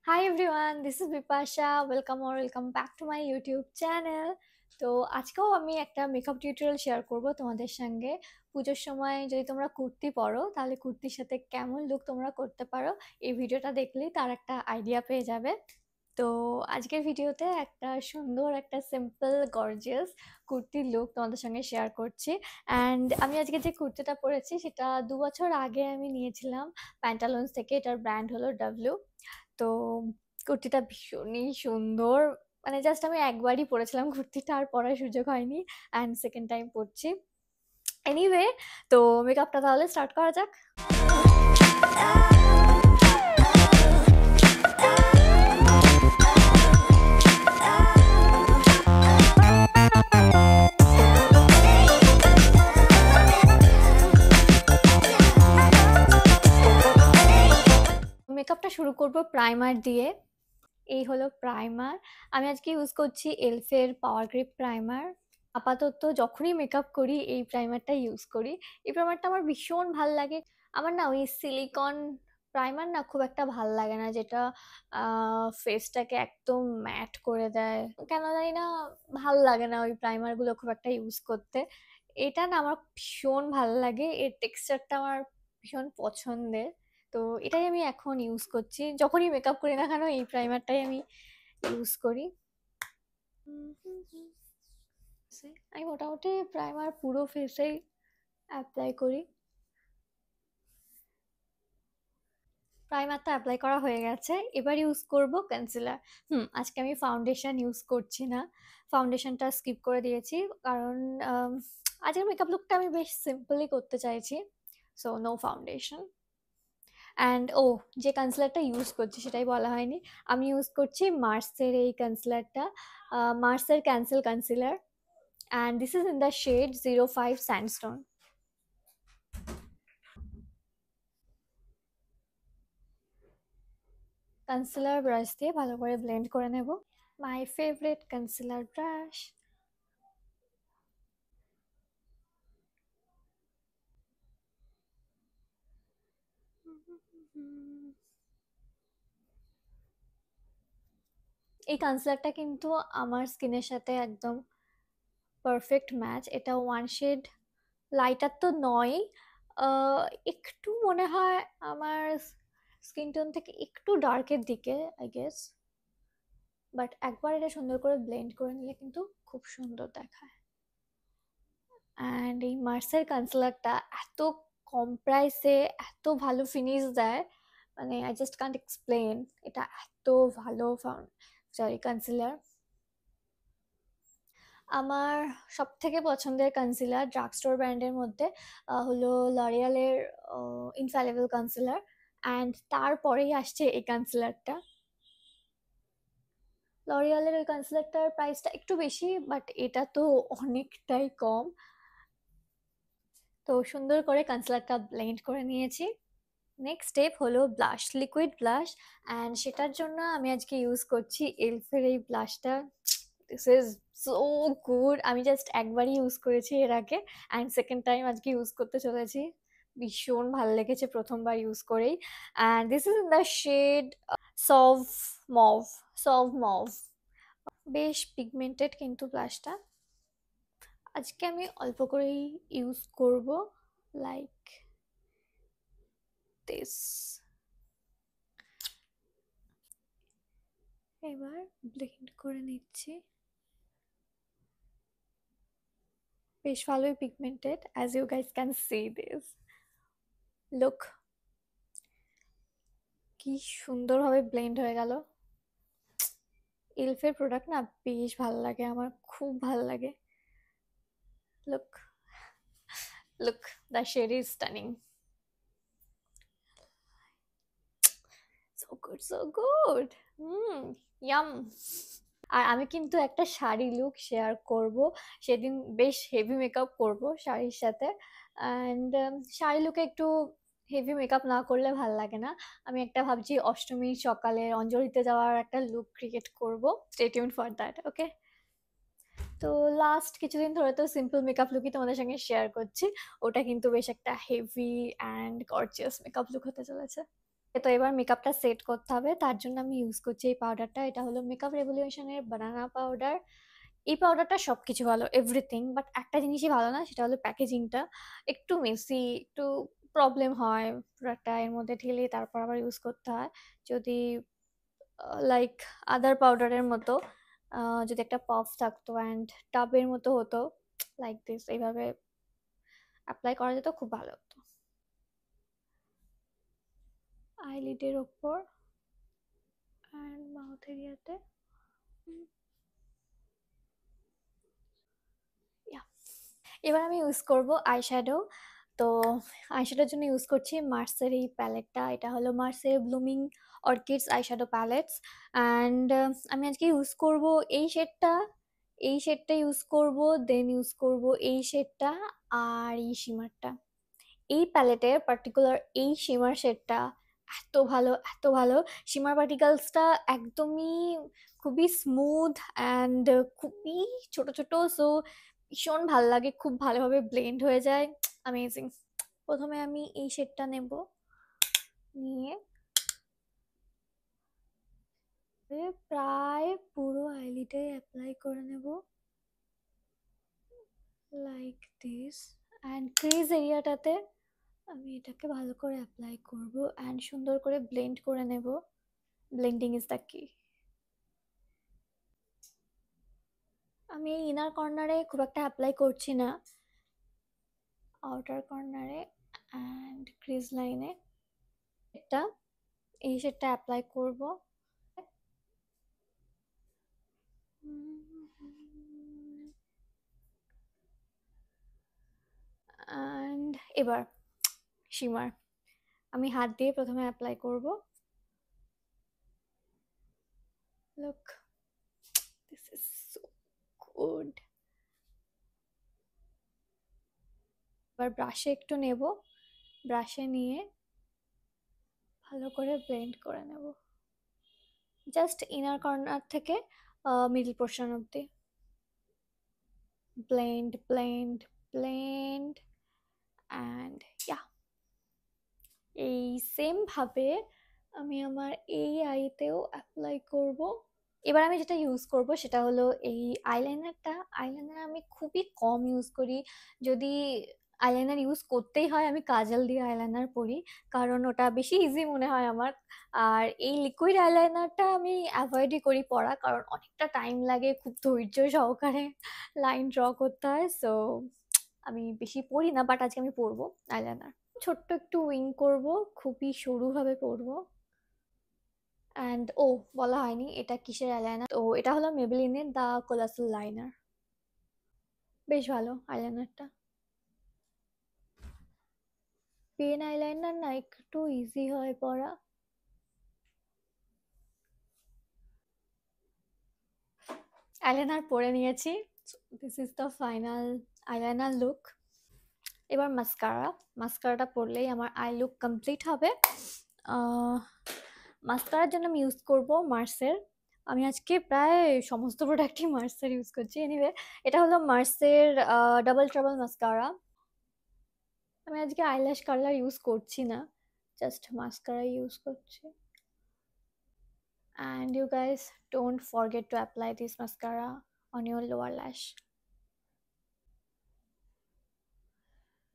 Hi everyone, this is Bipasha. Welcome back to my YouTube channel. তো আজকেও আমি একটা মেকআপ টিউটোরিয়াল শেয়ার করব তোমাদের সঙ্গে। পুজোর সময় যদি তোমরা কুর্তি পরো তাহলে কুর্তির সাথে কেমন লুক তোমরা করতে পারো এই ভিডিওটা দেখলেই তার একটা আইডিয়া পেয়ে যাবে। তো আজকের ভিডিওতে একটা সুন্দর একটা সিম্পল গর্জিয়াস কুর্তির লুক তোমাদের সঙ্গে শেয়ার করছি। অ্যান্ড আমি আজকে যে কুর্তিটা পরেছি সেটা 2 বছর আগে আমি নিয়েছিলাম প্যান্টালুন্স থেকে। এটার ব্র্যান্ড হলো ডাব্লিউ। তো কুর্তিটা ভীষণই সুন্দর। মানে জাস্ট আমি একবারই পরেছিলাম কুর্তিটা, আর পরার সুযোগ হয়নি, অ্যান্ড সেকেন্ড টাইম পরছি। এনিওয়ে, তো মেকআপটা তাহলে স্টার্ট করা যাক। মেকআপটা শুরু করব প্রাইমার দিয়ে। এই হলো প্রাইমার। আমি আজকে ইউজ করছি এলফের পাওয়ার গ্রিপ প্রাইমার। আপাতত যখনই মেকআপ করি এই প্রাইমারটা ইউজ করি। এই প্রাইমারটা আমার ভীষণ ভাল লাগে। আমার না ওই সিলিকন প্রাইমার না খুব একটা ভাল লাগে না, যেটা ফেসটাকে একদম ম্যাট করে দেয়। কেন জানি না, ভাল লাগে না ওই প্রাইমারগুলো খুব একটা ইউজ করতে। এটা না আমার ভীষণ ভাল লাগে, এর টেক্সচারটা আমার ভীষণ পছন্দের। তো এটাই আমি এখন ইউজ করছি, যখনই মেকআপ করি না কেন এই প্রাইমারটাই আমি ইউজ করি। আমি মোটামুটি প্রাইমার পুরো ফেসেই অ্যাপ্লাই করি। প্রাইমারটা অ্যাপ্লাই করা হয়ে গেছে, এবার ইউজ করব কনসিলার। আজকে আমি ফাউন্ডেশন ইউজ করছি না, ফাউন্ডেশনটা স্কিপ করে দিয়েছি, কারণ আজকের মেকআপ লুকটা আমি বেশ সিম্পলি করতে চাইছি। So no foundation. অ্যান্ড যে কনসিলারটা ইউজ করছি সেটাই বলা হয়নি। আমি ইউজ করছি মার্সের এই কনসিলারটা, মার্সের cancel concealer, and this is in the shade 05 sandstone. Concealer brush দিয়ে ভালো করে ব্লেন্ড করে নেব। My favourite concealer brush. এই কনসিলারটা কিন্তু আমার স্কিনের সাথে একদম পারফেক্ট ম্যাচ। এটা ওয়ান শেড লাইটার তো নয়, একটু মনে হয় আমার স্কিন টোন থেকে একটু ডার্কের দিকে আই গেস। বাট একবার এটা সুন্দর করে ব্লেন্ড করে নিলে কিন্তু খুব সুন্দর দেখায়। অ্যান্ড এই মার্সের কনসিলারটা এত কম প্রাইসে এত ভালো ফিনিশ দেয়, মানে আই জাস্ট কান্ট এক্সপ্লেন। এটা এত ভালো কনসিলার। আমার সব থেকে পছন্দের কনসিলার ড্রাগ স্টোর ব্র্যান্ডের মধ্যে হলো লরিয়ালের ইনফ্যালিবল কনসিলার, অ্যান্ড তারপরেই আসছে এই কনসিলারটা। লরিয়ালের ওই কনসিলারটার প্রাইসটা একটু বেশি, বাট এটা তো অনেকটাই কম। তো সুন্দর করে কনসিলারটা ব্লেন্ড করে নিয়েছি। নেক্সট স্টেপ হলো ব্লাশ, লিকুইড ব্লাশ, অ্যান্ড সেটার জন্য আমি আজকে ইউজ করছি এলফের এই ব্লাশটা। This is so good. আমি জাস্ট একবারই ইউজ করেছি এর আগে, অ্যান্ড সেকেন্ড টাইম আজকে ইউজ করতে চলেছি। ভীষণ ভালো লেগেছে প্রথমবার ইউজ করেই। And this is in the shade suave mauve, suave mauve. বেশ পিগমেন্টেড কিন্তু ব্লাশটা। আজকে আমি অল্প করেই ইউজ করব, লাইক দিস। এবার ব্লেন্ড করে নিচ্ছি। বেশ ভালোই pigmented, as you guys can see this. Look, কি সুন্দরভাবে ব্লেন্ড হয়ে গেল। এলফের প্রোডাক্ট না বেশ ভালো লাগে আমার, খুব ভালো লাগে। Look, look, the shade is stunning. So good, so good. Yum. আর আমি কিন্তু একটা শাড়ি লুক শেয়ার করব, সেদিন বেশ হেভি মেকআপ করব শাড়ির সাথে। অ্যান্ড শাড়ি লুকে একটু হেভি মেকআপ না করলে ভাল লাগে না। আমি একটা ভাবছি অষ্টমীর সকালে অঞ্জলিতে যাওয়ার একটা লুক ক্রিয়েট করব। স্টে টিউন ফর দ্যাট, ওকে? তো লাস্ট কিছুদিন ধরে তো সিম্পল মেকআপ লুকই তোমাদের সঙ্গে শেয়ার করছি, ওটা কিন্তু বেশ একটা heavy and gorgeous makeup look হতে চলেছে। তো এবার মেকআপটা সেট করতে হবে, তার জন্য আমি ইউজ করছি এই পাউডারটা। এটা হলো মেকআপ রেভলিউশনের বানানা পাউডার। এই পাউডারটা সবকিছু ভালো, এভরিথিং, বাট একটা জিনিসই ভালো না, সেটা হলো প্যাকেজিংটা একটু মেসি, একটু প্রবলেম হয় প্রোডাক্টটা এর মধ্যে ঢেলে তারপর আবার ইউজ করতে হয়। যদি লাইক আদার পাউডারের মতো যদি একটা পাফ থাকতো অ্যান্ড টাবের মতো হতো, লাইক দিস, এইভাবে অ্যাপ্লাই করা যেত, খুব ভালো হতো। আইলিডের ওপর অ্যান্ড মাউথ এরিয়াতে। এবার আমি ইউজ করব আইশ্যাডো। তো আইশ্যাডোর জন্য ইউজ করছি মার্সের এই প্যালেটটা। এটা হলো মার্সের blooming orchids eyeshadow palettes. And আমি আজকে ইউজ করব এই শেডটা, এই শেডটা ইউজ করব, দেন ইউজ করব এই শেডটা আর এই শিমারটা। এই প্যালেটের পার্টিকুলার এই শিমার শেডটা এত ভালো, এত ভালো। শিমার পার্টিকেলসটা একদমই খুবই স্মুথ অ্যান্ড খুবই ছোট ছোট, সো ভীষণ ভাল লাগে, খুব ভালোভাবে ব্লেন্ড হয়ে যায়, অ্যামেজিং। প্রথমে আমি এই শেডটা নেব, নিয়ে প্রায় পুরো আইলিডে অ্যাপ্লাই করে নেব লাইক দিস। অ্যান্ড ক্রিজ এরিয়াটাতে আমি এটাকে ভালো করে অ্যাপ্লাই করব অ্যান্ড সুন্দর করে ব্লেন্ড করে নেব। ব্লেন্ডিং ইজ দ্য কি। আমি এই ইনার কর্নারে খুব একটা অ্যাপ্লাই করছি না, আউটার কর্নারে অ্যান্ড ক্রিজ লাইনে এটা, এই শেডটা অ্যাপ্লাই করব। অ্যান্ড এবার শিমার আমি হাত দিয়ে প্রথমে অ্যাপ্লাই করব। Look, this is so good. এবার ব্রাশে একটু নেব, ব্রাশে নিয়ে ভালো করে ব্লেন্ড করে নেব, জাস্ট ইনার কর্নার থেকে মিডল পোর্শন অবধি। Blend blend blend and yeah, এই সেম ভাবে আমি আমার এই আইতেও অ্যাপ্লাই করব। এবার আমি যেটা ইউজ করব সেটা হলো এই আইলাইনারটা। আইলাইনার আমি খুবই কম ইউজ করি, যদি আইলাইনার ইউজ করতেই হয় আমি কাজল দিয়ে আইলাইনার পরি, কারণ ওটা বেশি ইজি মনে হয় আমার। আর এই লিকুইড আইলাইনারটা আমি অ্যাভয়েডই করি পরা, কারণ অনেকটা টাইম লাগে, খুব ধৈর্য সহকারে লাইন ড্র করতে হয়, সো আমি বেশি পরি না, বাট আজকে আমি পরবো আইলাইনার। ছোট্ট একটু উইং করব, খুবই সরুভাবে পরবো। অ্যান্ড ও বলা হয়নি এটা কিসের আইলাইনার, তো এটা হলো মেবেলিনের দ্য কোলাসল লাইনার। বেশ ভালো আইলাইনারটা। পেন আইলাইনার না একটু ইজি হয় পরা। আইলাইনার পরে নিয়েছি, this is the final eyeliner look. এবার মাস্কারা, মাস্কারাটা পরলেই আমার আই লুক কমপ্লিট হবে। মাস্কারার জন্য আমি ইউজ করব মার্সের। আমি আজকে প্রায় সমস্ত প্রোডাক্টই মার্সের ইউজ করছি। এনিওয়ে, এটা হলো মার্সের ডাবল ট্রাবল মাস্কারা। আমি আজকে আইল্যাশ কালার ইউজ করছি না, জাস্ট মাস্কারা ইউজ করছি। And you guys don't forget to apply this mascara on your lower lash.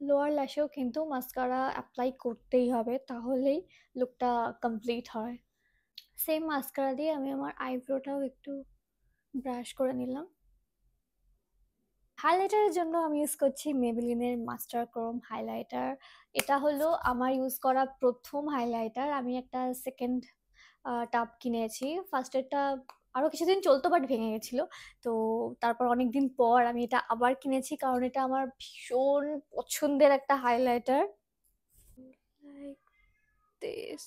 Lower ল্যাশেও কিন্তু মাস্কারা অ্যাপ্লাই করতেই হবে, তাহলেই লুকটা কমপ্লিট হয়। সেম মাস্কারা দিয়ে আমি আমার আইব্রোটাও একটু ব্রাশ করে নিলাম। হাইলাইটারের জন্য আমি ইউজ করছি মেবেলিনের মাস্টার ক্রোম হাইলাইটার। এটা হলো আমার ইউজ করা প্রথম হাইলাইটার। আমি একটা সেকেন্ড টাব কিনেছি, ফার্স্টেরটা আরও কিছুদিন চলতো বাট ভেঙে গেছিলো, তো তারপর অনেকদিন পর আমি এটা আবার কিনেছি, কারণ এটা আমার ভীষণ পছন্দের একটা হাইলাইটার। Like this.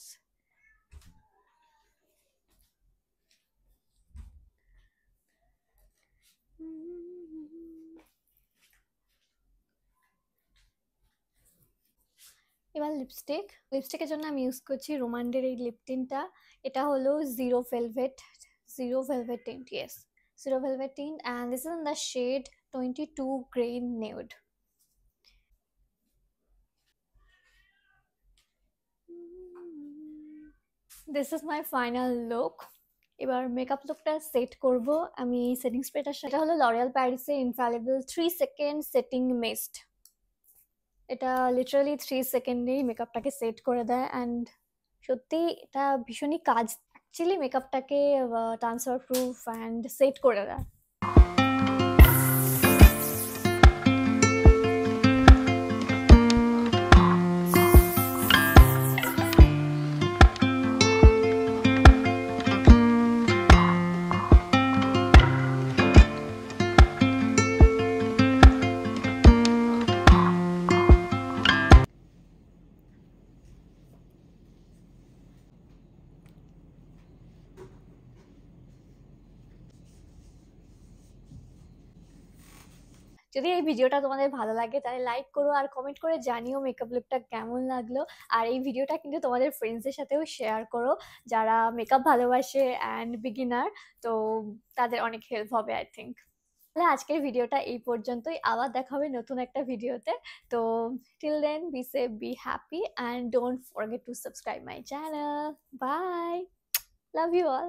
এবার লিপস্টিক, লিপস্টিকের জন্য আমি ইউজ করছি রোমান্ডের এই লিপ টিনটা। এটা হলো zero velvet, zero velvet tint, yes, zero velvet tint, and this is in the shade 22 grain nude. This is my final look. এবার মেকআপ লুকটা সেট করব আমি এই সেটিং স্প্রেটার সাথে। এটা হলো লরিয়াল প্যারিসের ইনফ্যালিবল 3 সেকেন্ড সেটিং মিস্ট। এটা লিটারালি 3 সেকেন্ডেই মেকআপটাকে সেট করে দেয় অ্যান্ড সত্যি এটা ভীষণই কাজ। অ্যাকচুয়ালি মেকআপটাকে ট্রান্সফার প্রুফ অ্যান্ড সেট করে দেয়। যদি এই ভিডিওটা তোমাদের ভালো লাগে তাহলে লাইক করো আর কমেন্ট করে জানিও মেকআপ লুকটা কেমন লাগলো। আর এই ভিডিওটা কিন্তু তোমাদের ফ্রেন্ডসদের সাথেও শেয়ার করো যারা মেকআপ ভালোবাসে অ্যান্ড বিগিনার, তো তাদের অনেক হেল্প হবে আই থিঙ্ক। তাহলে আজকের ভিডিওটা এই পর্যন্তই, আবার দেখা হবে নতুন একটা ভিডিওতে। তো till then be safe, be happy and don't forget to subscribe my channel. Bye, love you all.